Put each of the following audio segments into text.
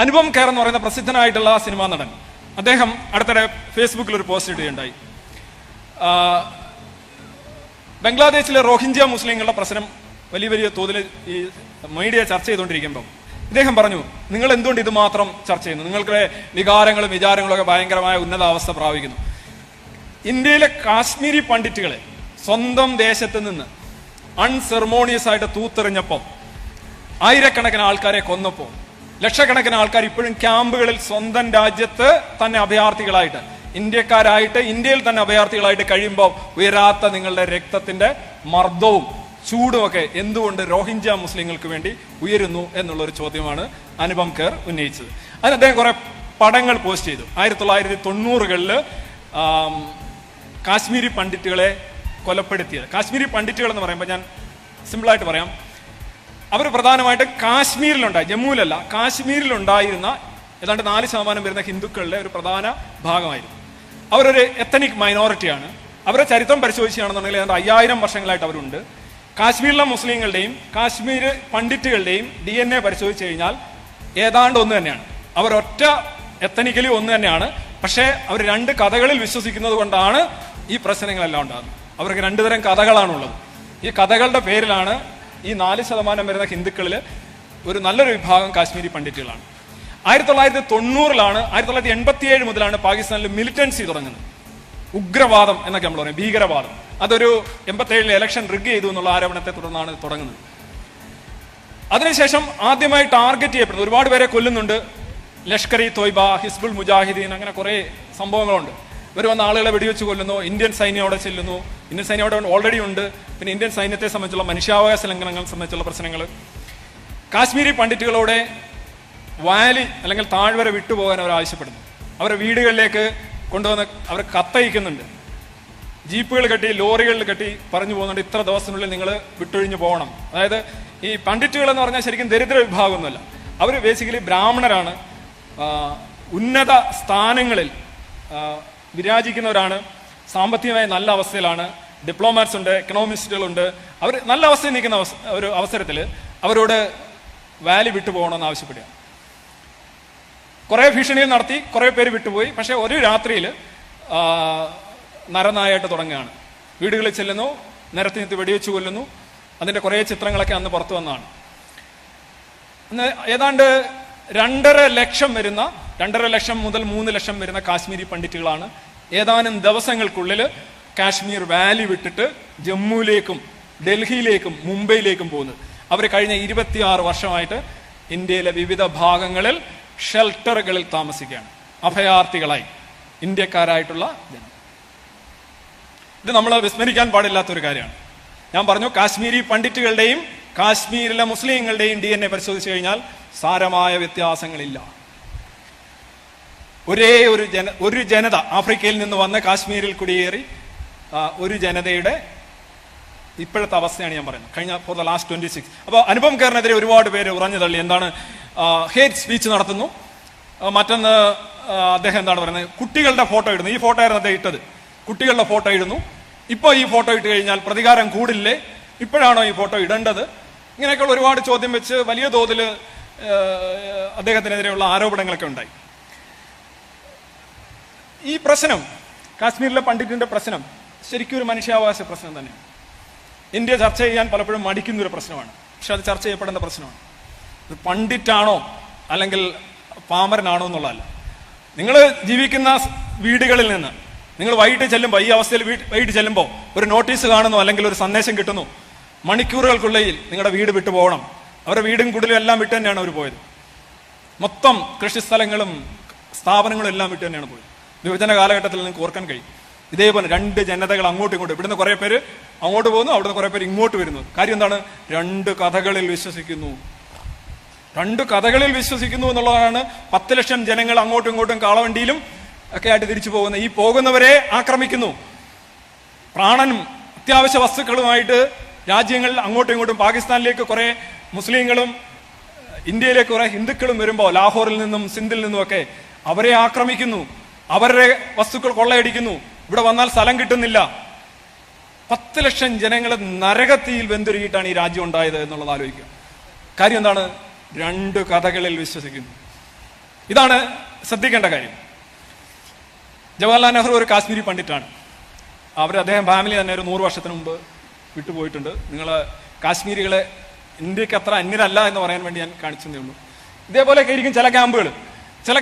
അനുപം ഖേർ എന്ന് പറയുന്ന പ്രസിദ്ധനായിട്ടുള്ള സിനിമാ നടൻ, അദ്ദേഹം അടുത്തിടെ ഫേസ്ബുക്കിൽ ഒരു പോസ്റ്റ് ഇടുകയുണ്ടായി. ബംഗ്ലാദേശിലെ റോഹിംഗ്യ മുസ്ലിങ്ങളുടെ പ്രശ്നം വലിയ വലിയ തോതിൽ ഈ മീഡിയ ചർച്ച ചെയ്തുകൊണ്ടിരിക്കുമ്പോൾ ഇദ്ദേഹം പറഞ്ഞു, നിങ്ങൾ എന്തുകൊണ്ട് ഇത് മാത്രം ചർച്ച ചെയ്യുന്നു? നിങ്ങൾക്ക് വികാരങ്ങളും വിചാരങ്ങളും ഒക്കെ ഭയങ്കരമായ ഉന്നതാവസ്ഥ പ്രാപിക്കുന്നു. ഇന്ത്യയിലെ കാശ്മീരി പണ്ഡിറ്റുകളെ സ്വന്തം ദേശത്ത് നിന്ന് അൺസെറമോണിയസ് ആയിട്ട് തൂത്തെറിഞ്ഞപ്പോൾ, ആയിരക്കണക്കിന് ആൾക്കാരെ കൊന്നപ്പോൾ, ലക്ഷക്കണക്കിന് ആൾക്കാർ ഇപ്പോഴും ക്യാമ്പുകളിൽ സ്വന്തം രാജ്യത്ത് തന്നെ അഭയാർത്ഥികളായിട്ട്, ഇന്ത്യക്കാരായിട്ട് ഇന്ത്യയിൽ തന്നെ അഭയാർത്ഥികളായിട്ട് കഴിയുമ്പോൾ ഉയരാത്ത നിങ്ങളുടെ രക്തത്തിന്റെ മർദ്ദവും ചൂടുമൊക്കെ എന്തുകൊണ്ട് റോഹിംഗ്യ മുസ്ലിങ്ങൾക്ക് വേണ്ടി ഉയരുന്നു എന്നുള്ളൊരു ചോദ്യമാണ് അനുപം ഖേർ ഉന്നയിച്ചത്. അതിന് അദ്ദേഹം കുറെ പടങ്ങൾ പോസ്റ്റ് ചെയ്തു. 1990-കളിൽ കാശ്മീരി പണ്ഡിറ്റുകളെ കൊലപ്പെടുത്തിയത്. കാശ്മീരി പണ്ഡിറ്റുകൾ എന്ന് പറയുമ്പോൾ ഞാൻ സിമ്പിളായിട്ട് പറയാം, അവർ പ്രധാനമായിട്ട് കാശ്മീരിലുണ്ടായി, ജമ്മുവിലല്ല, കാശ്മീരിലുണ്ടായിരുന്ന ഏതാണ്ട് 4% വരുന്ന ഹിന്ദുക്കളുടെ ഒരു പ്രധാന ഭാഗമായിരുന്നു. അവരൊരു എത്തനിക് മൈനോറിറ്റിയാണ്. അവരുടെ ചരിത്രം പരിശോധിക്കുകയാണെന്നുണ്ടെങ്കിൽ ഏതാണ്ട് 5000 വർഷങ്ങളായിട്ട് അവരുണ്ട്. കാശ്മീരിലെ മുസ്ലിങ്ങളുടെയും കാശ്മീർ പണ്ഡിറ്റുകളുടെയും DNA പരിശോധിച്ച് കഴിഞ്ഞാൽ ഏതാണ്ട് ഒന്ന് തന്നെയാണ്. അവരൊറ്റ എത്തനിക്കലി ഒന്ന് തന്നെയാണ്. പക്ഷേ അവർ 2 കഥകളിൽ വിശ്വസിക്കുന്നത് കൊണ്ടാണ് ഈ പ്രശ്നങ്ങളെല്ലാം ഉണ്ടാകുന്നത്. അവർക്ക് 2 തരം കഥകളാണുള്ളത്. ഈ കഥകളുടെ പേരിലാണ് ഈ 4% വരുന്ന ഹിന്ദുക്കളിൽ ഒരു നല്ലൊരു വിഭാഗം കാശ്മീരി പണ്ഡിറ്റുകളാണ്. 1990-ലാണ് 1987 മുതലാണ് പാകിസ്ഥാനിൽ മിലിറ്റൻസി തുടങ്ങുന്നത്. ഉഗ്രവാദം എന്നൊക്കെ നമ്മൾ പറയും, ഭീകരവാദം. അതൊരു 87-ലെ ഇലക്ഷൻ റിഗ് ചെയ്തു എന്നുള്ള ആരോപണത്തെ തുടർന്നാണ് തുടങ്ങുന്നത്. അതിനുശേഷം ആദ്യമായി ടാർഗറ്റ് ചെയ്യപ്പെടുന്നത്, ഒരുപാട് പേരെ കൊല്ലുന്നുണ്ട്. ലഷ്കർ ഇ തോയ്ബ, ഹിസ്ബുൾ മുജാഹിദീൻ, അങ്ങനെ കുറെ സംഭവങ്ങളുണ്ട്. ഇവർ വന്ന ആളുകളെ വെടിവെച്ച് കൊല്ലുന്നു. ഇന്ത്യൻ സൈന്യം അവിടെ ചെല്ലുന്നു. ഇന്ത്യൻ സൈന്യം അവിടെ ഓൾറെഡി ഉണ്ട്. പിന്നെ ഇന്ത്യൻ സൈന്യത്തെ സംബന്ധിച്ചുള്ള മനുഷ്യാവകാശ ലംഘനങ്ങൾ സംബന്ധിച്ചുള്ള പ്രശ്നങ്ങൾ. കാശ്മീരി പണ്ഡിറ്റുകളോടെ വാലി അല്ലെങ്കിൽ താഴ്വര വിട്ടുപോകാൻ അവർ ആവശ്യപ്പെടുന്നു. അവരുടെ വീടുകളിലേക്ക് കൊണ്ടുവന്ന് അവർ കത്തയക്കുന്നുണ്ട്. ജീപ്പുകൾ കെട്ടി, ലോറികളിൽ കെട്ടി പറഞ്ഞു പോകുന്നുണ്ട്, ഇത്ര ദിവസത്തിനുള്ളിൽ നിങ്ങൾ വിട്ടൊഴിഞ്ഞു പോകണം. അതായത് ഈ പണ്ഡിറ്റുകൾ എന്ന് പറഞ്ഞാൽ ശരിക്കും ദരിദ്ര വിഭാഗമൊന്നുമല്ല. അവർ ബേസിക്കലി ബ്രാഹ്മണരാണ്, ഉന്നത സ്ഥാനങ്ങളിൽ വിരാജിക്കുന്നവരാണ്, സാമ്പത്തികമായി നല്ല അവസ്ഥയിലാണ്, ഡിപ്ലോമാറ്റ്സ് ഉണ്ട്, എക്കണോമിസ്റ്റുകളുണ്ട്. അവർ നല്ല അവസ്ഥയിൽ നിൽക്കുന്ന ഒരു അവസരത്തിൽ അവരോട് വാലി വിട്ടുപോകണമെന്ന് ആവശ്യപ്പെടുക. കുറെ ഭീഷണികൾ നടത്തി, കുറെ പേര് വിട്ടുപോയി. പക്ഷെ ഒരു രാത്രിയിൽ നരനായായിട്ട് തുടങ്ങുകയാണ്. വീടുകളിൽ ചെല്ലുന്നു, നിരത്തി നിർത്തി വെടിവെച്ച് കൊല്ലുന്നു. അതിന്റെ കുറെ ചിത്രങ്ങളൊക്കെ അന്ന് പുറത്തു വന്നതാണ്. അന്ന് ഏതാണ്ട് 2.5 ലക്ഷം വരുന്ന 2.5 ലക്ഷം മുതൽ 3 ലക്ഷം വരുന്ന കാശ്മീരി പണ്ഡിറ്റുകളാണ് ഏതാനും ദിവസങ്ങൾക്കുള്ളിൽ കാശ്മീർ വാലി വിട്ടിട്ട് ജമ്മുവിലേക്കും ഡൽഹിയിലേക്കും മുംബൈയിലേക്കും പോകുന്നത്. അവർ കഴിഞ്ഞ 26 വർഷമായിട്ട് ഇന്ത്യയിലെ വിവിധ ഭാഗങ്ങളിൽ ഷെൽട്ടറുകളിൽ താമസിക്കുകയാണ്, അഭയാർത്ഥികളായി, ഇന്ത്യക്കാരായിട്ടുള്ള ജനം. ഇത് നമ്മൾ വിസ്മരിക്കാൻ പാടില്ലാത്തൊരു കാര്യമാണ്. ഞാൻ പറഞ്ഞു, കാശ്മീരി പണ്ഡിറ്റുകളുടെയും കാശ്മീരിലെ മുസ്ലിങ്ങളുടെയും DNA പരിശോധിച്ചു കഴിഞ്ഞാൽ സാരമായ വ്യത്യാസങ്ങളില്ല. ഒരു ജനത ആഫ്രിക്കയിൽ നിന്ന് വന്ന് കാശ്മീരിൽ കുടിയേറി ഒരു ജനതയുടെ ഇപ്പോഴത്തെ അവസ്ഥയാണ് ഞാൻ പറയുന്നത്, കഴിഞ്ഞ ഫോർ ദ ലാസ്റ്റ് 26. അപ്പോൾ അനുപം ഖേറിനെതിരെ ഒരുപാട് പേര് ഉറഞ്ഞു തള്ളി. എന്താണ്, ഹേറ്റ് സ്പീച്ച് നടത്തുന്നു. മറ്റൊന്ന് അദ്ദേഹം എന്താണ് പറയുന്നത്, കുട്ടികളുടെ ഫോട്ടോ ഇടുന്നു. ഈ ഫോട്ടോ ആയിരുന്നു അദ്ദേഹം ഇട്ടത്. കുട്ടികളുടെ ഫോട്ടോ ഇടുന്നു. ഇപ്പോൾ ഈ ഫോട്ടോ ഇട്ട് കഴിഞ്ഞാൽ പ്രതികാരം കൂടില്ലേ, ഇപ്പോഴാണോ ഈ ഫോട്ടോ ഇടേണ്ടത്? ഇങ്ങനെയൊക്കെയുള്ള ഒരുപാട് ചോദ്യം വെച്ച് വലിയ തോതിൽ അദ്ദേഹത്തിനെതിരെയുള്ള ആരോപണങ്ങളൊക്കെ ഉണ്ടായി. ഈ പ്രശ്നം, കാശ്മീരിലെ പണ്ഡിറ്റിന്റെ പ്രശ്നം ശരിക്കും ഒരു മനുഷ്യാവകാശ പ്രശ്നം തന്നെയാണ്. ഇന്ത്യ ചർച്ച ചെയ്യാൻ പലപ്പോഴും മടിക്കുന്നൊരു പ്രശ്നമാണ്. പക്ഷെ അത് ചർച്ച ചെയ്യപ്പെടേണ്ട പ്രശ്നമാണ്. ഇത് പണ്ഡിറ്റാണോ അല്ലെങ്കിൽ പാമരനാണോ എന്നുള്ളതല്ല. നിങ്ങൾ ജീവിക്കുന്ന വീടുകളിൽ നിന്ന് നിങ്ങൾ വൈകിട്ട് ചെല്ലുമ്പോൾ, ഈ അവസ്ഥയിൽ വൈകിട്ട് ചെല്ലുമ്പോൾ ഒരു നോട്ടീസ് കാണുന്നു അല്ലെങ്കിൽ ഒരു സന്ദേശം കിട്ടുന്നു, മണിക്കൂറുകൾക്കുള്ളിൽ നിങ്ങളുടെ വീട് വിട്ടു പോകണം. അവരുടെ വീടും കുടിലും എല്ലാം വിട്ട് തന്നെയാണ് അവർ പോയത്. മൊത്തം കൃഷിസ്ഥലങ്ങളും സ്ഥാപനങ്ങളും എല്ലാം വിട്ട് തന്നെയാണ് പോയത്. വിഭജന കാലഘട്ടത്തിൽ നിങ്ങൾക്ക് ഓർക്കാൻ കഴിയും. ഇതേപോലെ 2 ജനതകൾ അങ്ങോട്ടും ഇങ്ങോട്ടും, ഇവിടുന്ന് കുറെ പേര് അങ്ങോട്ട് പോകുന്നു, അവിടുന്ന് കുറെ പേര് ഇങ്ങോട്ട് വരുന്നു. കാര്യം എന്താണ്, 2 കഥകളിൽ വിശ്വസിക്കുന്നു. 2 കഥകളിൽ വിശ്വസിക്കുന്നു എന്നുള്ളതാണ്. 10 ലക്ഷം ജനങ്ങൾ അങ്ങോട്ടും ഇങ്ങോട്ടും കാളവണ്ടിയിലും ഒക്കെ ആയിട്ട് തിരിച്ചു പോകുന്നത്. ഈ പോകുന്നവരെ ആക്രമിക്കുന്നു. പ്രാണനും അത്യാവശ്യ വസ്തുക്കളുമായിട്ട് രാജ്യങ്ങളിൽ അങ്ങോട്ടും ഇങ്ങോട്ടും, പാകിസ്ഥാനിലേക്ക് കുറെ മുസ്ലിങ്ങളും ഇന്ത്യയിലേക്ക് കുറെ ഹിന്ദുക്കളും വരുമ്പോൾ, ലാഹോറിൽ നിന്നും സിന്ധിൽ നിന്നുമൊക്കെ അവരെ ആക്രമിക്കുന്നു, അവരുടെ വസ്തുക്കൾ കൊള്ളയടിക്കുന്നു. ഇവിടെ വന്നാൽ സ്ഥലം കിട്ടുന്നില്ല. 10 ലക്ഷം ജനങ്ങൾ നരകത്തിയിൽ വെന്തുരുകിയിട്ടാണ് ഈ രാജ്യം ഉണ്ടായത് എന്നുള്ളത് ആലോചിക്കുക. കാര്യം എന്താണ്, 2 കഥകളിൽ വിശ്വസിക്കുന്നു. ഇതാണ് ശ്രദ്ധിക്കേണ്ട കാര്യം. ജവഹർലാൽ നെഹ്റു ഒരു കാശ്മീരി പണ്ഡിറ്റാണ്. അദ്ദേഹം ഫാമിലി തന്നെ ഒരു 100 വർഷത്തിന് മുമ്പ് വിട്ടുപോയിട്ടുണ്ട്. നിങ്ങൾ കാശ്മീരികളെ ഇന്ത്യക്ക് അത്ര അന്യരല്ല എന്ന് പറയാൻ വേണ്ടി ഞാൻ കാണിച്ചതേ ഉള്ളൂ. ഇതേപോലെയൊക്കെ ആയിരിക്കും ചില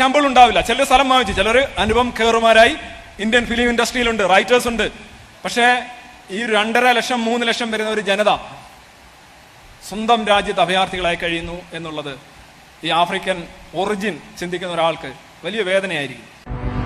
ക്യാമ്പുകൾ ഉണ്ടാവില്ല. ചിലർ സ്ഥലം വാങ്ങിച്ചു, ചിലർ അനുപം ഖേറുമാരായി ഇന്ത്യൻ ഫിലിം ഇൻഡസ്ട്രിയിലുണ്ട്, റൈറ്റേഴ്സ് ഉണ്ട്. പക്ഷേ ഈ 2.5 ലക്ഷം 3 ലക്ഷം വരുന്ന ഒരു ജനത സ്വന്തം രാജ്യത്ത് അഭയാർത്ഥികളായി കഴിയുന്നു എന്നുള്ളത് ഈ ആഫ്രിക്കൻ ഒറിജിൻ ചിന്തിക്കുന്ന ഒരാൾക്ക് വലിയ വേദനയായിരിക്കും.